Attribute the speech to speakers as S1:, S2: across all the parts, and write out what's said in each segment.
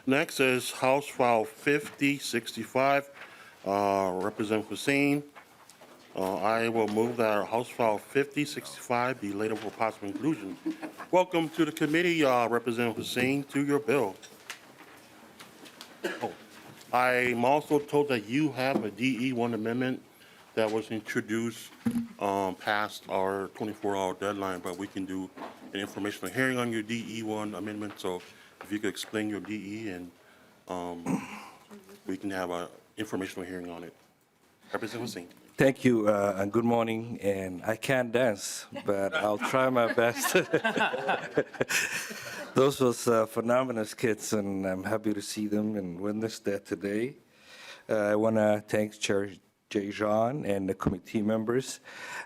S1: Next is House File 5065, Representative Hussein. I will move that House File 5065 be laid over for possible inclusion. Welcome to the committee, Representative Hussein, to your bill. Oh, I'm also told that you have a DE1 amendment that was introduced past our 24-hour deadline, but we can do an informational hearing on your DE1 amendment. So if you could explain your DE and we can have an informational hearing on it. Representative Hussein.
S2: Thank you, and good morning. And I can't dance, but I'll try my best. Those was phenomenal kids, and I'm happy to see them and witness that today. I want to thank Chair Jay John and the committee members.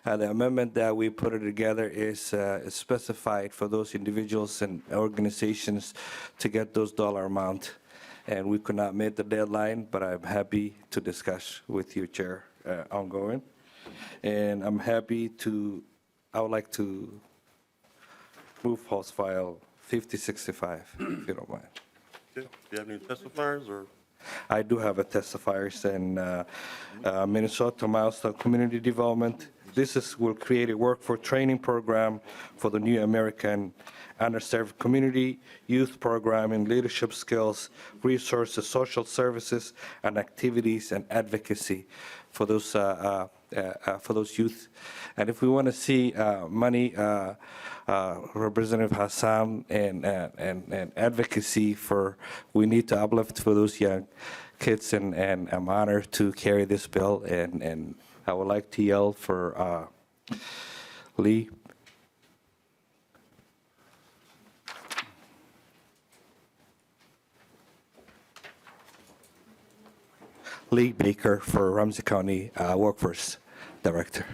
S2: The amendment that we put together is specified for those individuals and organizations to get those dollar amount. And we could not meet the deadline, but I'm happy to discuss with you, Chair, ongoing. And I'm happy to, I would like to move House File 5065, if you don't mind.
S1: Okay. Do you have any testifiers or?
S2: I do have a testifiers in Minnesota Milestone Community Development. Will create a workforce training program for the new American underserved community, youth program in leadership skills, resources, social services, and activities and advocacy for those youth. And if we want to see money, Representative Hassan and advocacy for, we need to uplift for those young kids, and I'm honored to carry this bill, and I would like to yell for Lee. Lee Baker for Ramsey County Workforce Director.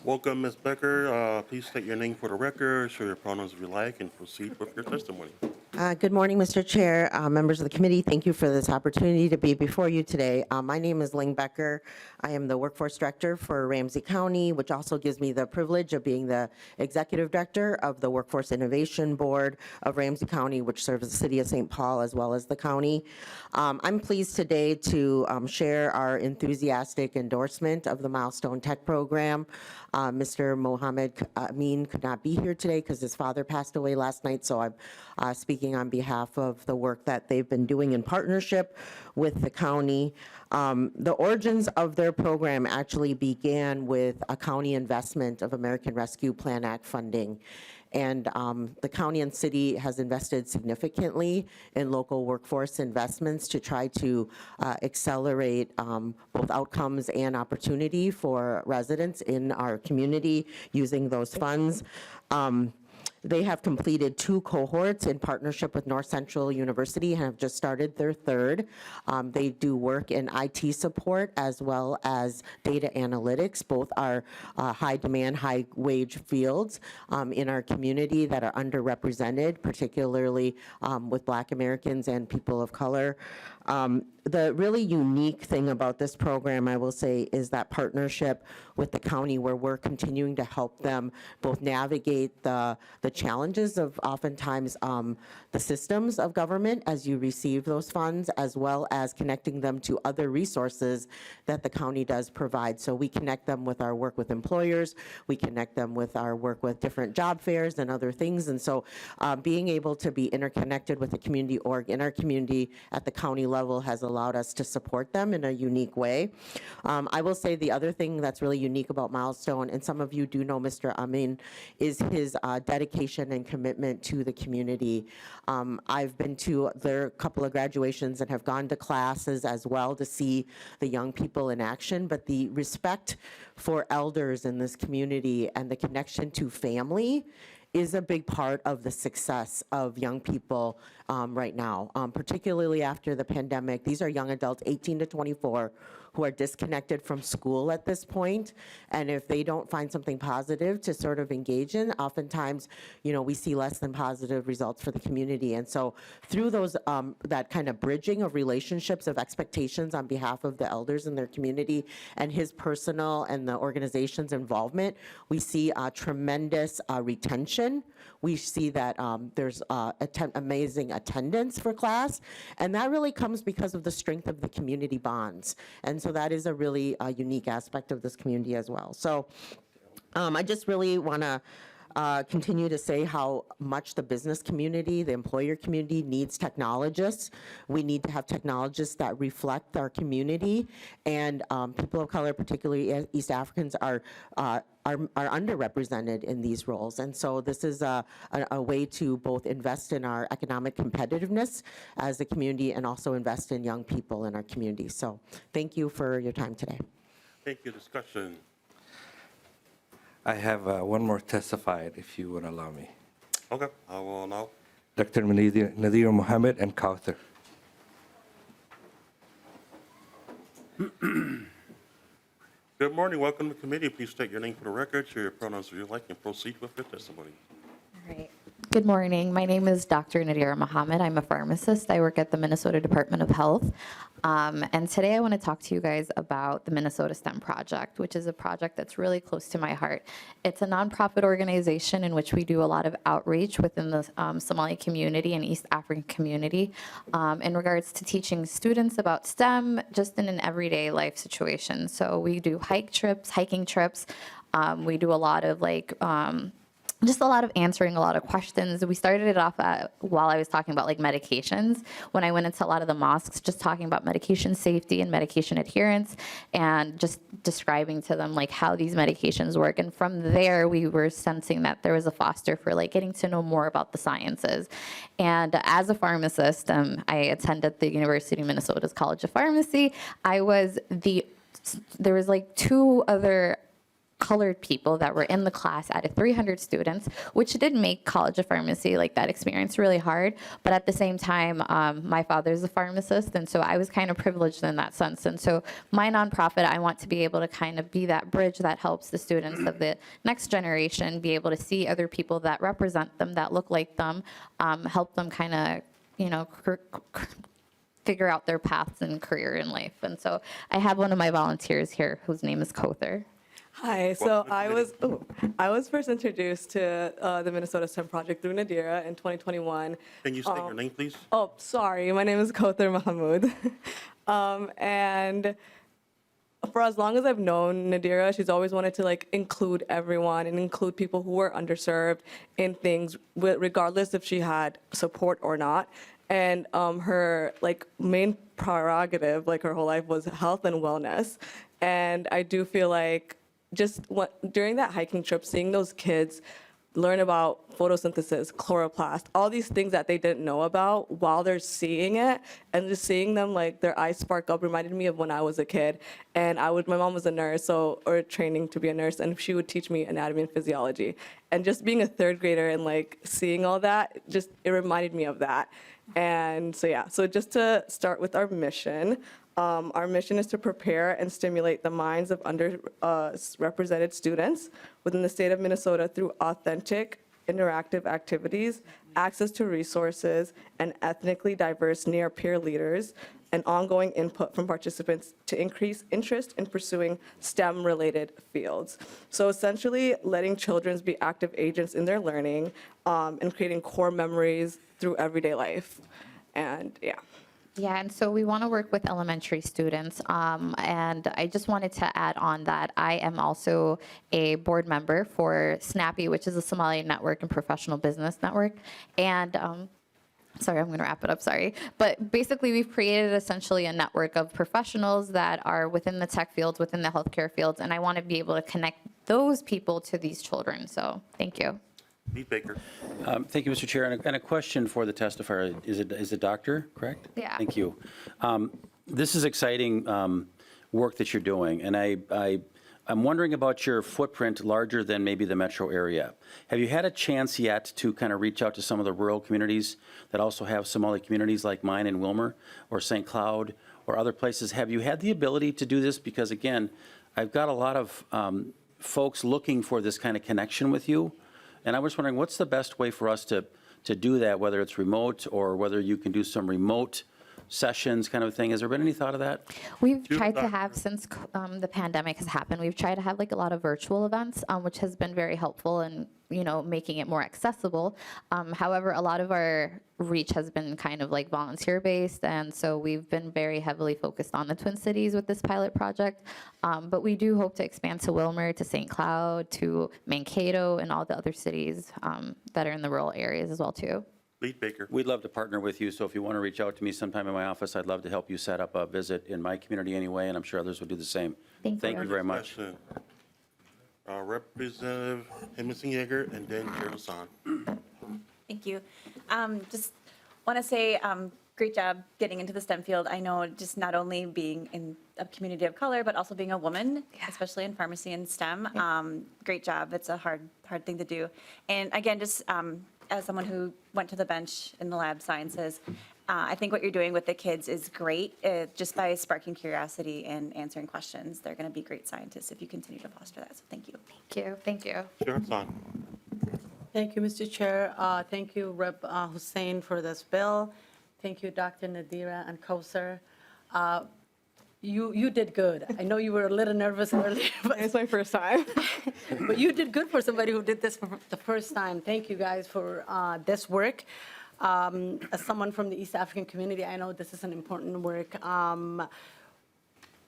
S1: Welcome, Ms. Becker. Please state your name for the record, share your pronouns if you like, and proceed with your testimony.
S3: Good morning, Mr. Chair, members of the committee. Thank you for this opportunity to be before you today. My name is Ling Becker. I am the Workforce Director for Ramsey County, which also gives me the privilege of being the Executive Director of the Workforce Innovation Board of Ramsey County, which serves the City of St. Paul as well as the county. I'm pleased today to share our enthusiastic endorsement of the Milestone Tech Program. Mr. Mohammed Amin could not be here today because his father passed away last night, so I'm speaking on behalf of the work that they've been doing in partnership with the county. The origins of their program actually began with a county investment of American Rescue Plan Act funding. And the county and city has invested significantly in local workforce investments to try to accelerate both outcomes and opportunity for residents in our community using those funds. They have completed 2 cohorts in partnership with North Central University and have just started their 3rd. They do work in IT support as well as data analytics. Both are high demand, high wage fields in our community that are underrepresented, particularly with Black Americans and people of color. The really unique thing about this program, I will say, is that partnership with the county where we're continuing to help them both navigate the challenges of oftentimes the systems of government as you receive those funds, as well as connecting them to other resources that the county does provide. So we connect them with our work with employers, we connect them with our work with different job fairs and other things. And so being able to be interconnected with a community org in our community at the county level has allowed us to support them in a unique way. I will say the other thing that's really unique about Milestone, and some of you do know Mr. Amin, is his dedication and commitment to the community. I've been to their couple of graduations and have gone to classes as well to see the young people in action, but the respect for elders in this community and the connection to family is a big part of the success of young people right now, particularly after the pandemic. These are young adults, 18 to 24, who are disconnected from school at this point. And if they don't find something positive to sort of engage in, oftentimes, we see less than positive results for the community. And so through those, that kind of bridging of relationships, of expectations on behalf of the elders in their community and his personal and the organization's involvement, we see tremendous retention. We see that there's amazing attendance for class, and that really comes because of the strength of the community bonds. And so that is a really unique aspect of this community as well. So I just really want to continue to say how much the business community, the employer community needs technologists. We need to have technologists that reflect our community, and people of color, particularly East Africans, are underrepresented in these roles. And so this is a way to both invest in our economic competitiveness as a community and also invest in young people in our community. So thank you for your time today.
S1: Thank you. Discussion.
S2: I have one more testified, if you would allow me.
S1: Okay, I will now.
S2: Dr. Nadir Mohammed and Kauthar.
S1: Good morning. Welcome to the committee. Please state your name for the record, share your pronouns if you like, and proceed with your testimony.
S4: All right. Good morning. My name is Dr. Nadira Mohammed. I'm a pharmacist. I work at the Minnesota Department of Health. And today I want to talk to you guys about the Minnesota STEM Project, which is a project that's really close to my heart. It's a nonprofit organization in which we do a lot of outreach within the Somali community and East African community in regards to teaching students about STEM just in an everyday life situation. So we do hiking trips. We do a lot of just a lot of answering a lot of questions. We started it off while I was talking about medications. When I went into a lot of the mosques, just talking about medication safety and medication adherence, and just describing to them how these medications work. And from there, we were sensing that there was a foster for getting to know more about the sciences. And as a pharmacist, I attended the University of Minnesota's College of Pharmacy. There was two other colored people that were in the class out of 300 students, which did make College of Pharmacy, that experience, really hard. But at the same time, my father's a pharmacist, and so I was kind of privileged in that sense. And so my nonprofit, I want to be able to kind of be that bridge that helps the students of the next generation be able to see other people that represent them, that look like them, help them kind of, figure out their paths and career in life. And so I have one of my volunteers here whose name is Kauthar.
S5: Hi, so I was first introduced to the Minnesota STEM Project through Nadira in 2021.
S1: Can you state your name, please?
S5: Oh, sorry, my name is Kauthar Mahmood. And for as long as I've known Nadira, she's always wanted to include everyone and include people who were underserved in things, regardless if she had support or not. And her main prerogative, her whole life, was health and wellness. And I do feel during that hiking trip, seeing those kids learn about photosynthesis, chloroplast, all these things that they didn't know about while they're seeing it, and just seeing them their eyes spark up reminded me of when I was a kid. And my mom was a nurse, or training to be a nurse, and she would teach me anatomy and physiology. And just being a third grader and seeing all that, it reminded me of that. And so just to start with our mission. Our mission is to prepare and stimulate the minds of underrepresented students within the state of Minnesota through authentic, interactive activities, access to resources, and ethnically diverse near-peer leaders, and ongoing input from participants to increase interest in pursuing STEM-related fields. So essentially, letting children be active agents in their learning and creating core memories through everyday life. And
S4: Yeah, and so we want to work with elementary students. And I just wanted to add on that I am also a board member for SNAPPY, which is a Somali Network and Professional Business Network. And sorry, I'm going to wrap it up, sorry. But basically, we've created essentially a network of professionals that are within the tech fields, within the healthcare fields, and I want to be able to connect those people to these children. So thank you.
S1: Pete Baker.
S6: Thank you, Mr. Chair. And a question for the testifier. Is it doctor, correct?
S4: Yeah.
S6: Thank you. This is exciting work that you're doing, and I'm wondering about your footprint larger than maybe the metro area. Have you had a chance yet to kind of reach out to some of the rural communities that also have Somali communities like mine in Wilmer or St. Cloud or other places. Have you had the ability to do this? Because again, I've got a lot of folks looking for this kind of connection with you. And I was wondering, what's the best way for us to do that, whether it's remote or whether you can do some remote sessions kind of thing? Has there been any thought of that?
S4: We've
S1: You,
S4: tried to
S1: Dr.
S4: have, since the pandemic has happened, we've tried to have like a lot of virtual events, which has been very helpful in, making it more accessible. However, a lot of our reach has been kind of like volunteer-based, and so we've been very heavily focused on the Twin Cities with this pilot project. But we do hope to expand to Wilmer, to St. Cloud, to Mankato, and all the other cities that are in the rural areas as well, too.
S1: Lead Baker.
S6: We'd love to partner with you, so if you want to reach out to me sometime in my office, I'd love to help you set up a visit in my community anyway, and I'm sure others would do the same.
S4: Thank you.
S6: you very much.
S1: Question. Representative Emerson Yeager and then Chair Hassan.
S7: Thank you. Just want to say, great job getting into the STEM field. I know just not only being in a community of color, but also being a woman, especially in pharmacy and STEM. Great job. It's a hard thing to do. And again, just as someone who went to the bench in the lab sciences, I think what you're doing with the kids is great. Just by sparking curiosity and answering questions, they're going to be great scientists if you continue to foster that. So thank you.
S4: Thank you. Thank you.
S1: Chair Hassan.
S8: Thank you, Mr. Chair. Thank you, Rep. Hussain, for this bill. Thank you, Dr. Nadira and Kausar. You did good. I know you were a little nervous earlier,
S5: It's my first time.
S8: but you did good for somebody who did this for the first time. Thank you, guys, for this work. As someone from the East African community, I know this is an important work.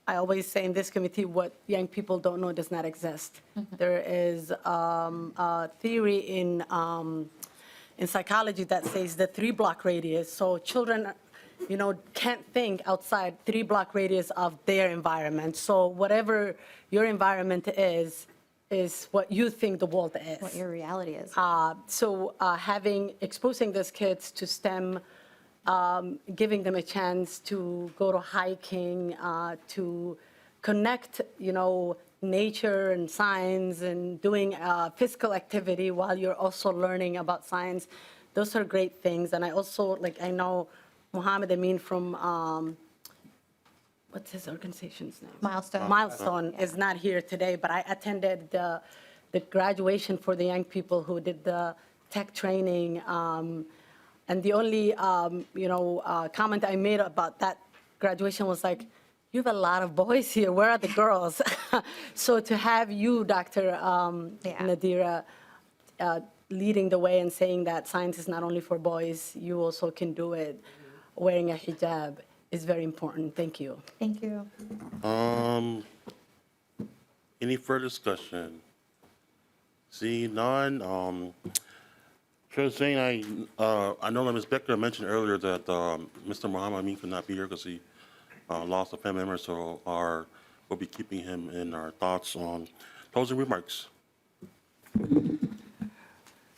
S8: I always say in this committee, what young people don't know does not exist. There is a theory in psychology that says the 3-block radius. So children, can't think outside 3-block radius of their environment. So whatever your environment is what you think the world is.
S4: What your reality is.
S8: So exposing these kids to STEM, giving them a chance to go to hiking, to connect, nature and science and doing physical activity while you're also learning about science. Those are great things. And I also, I know Mohammed Amin from, what's his organization's name?
S4: Milestone.
S8: Milestone is not here today, but I attended the graduation for the young people who did the tech training. And the only, comment I made about that graduation was like, you have a lot of boys here. Where are the girls? So to have you, Dr. Nadira, leading the way and saying that science is not only for boys, you also can do it wearing a hijab is very important. Thank you.
S4: Thank you.
S1: Any further discussion? See none. Chair Hussain, I know that Ms. Becker mentioned earlier that Mr. Muhammad Amin could not be here because he lost a family member, so we'll be keeping him in our thoughts on closing remarks.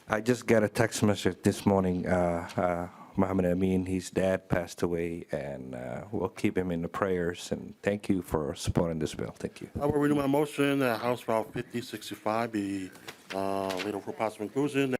S2: I just got a text message this morning. Muhammad Amin, his dad passed away, and we'll keep him in the prayers. And thank you for supporting this bill. Thank you.
S1: I will renew my motion that House File 5065 be later for possible inclusion.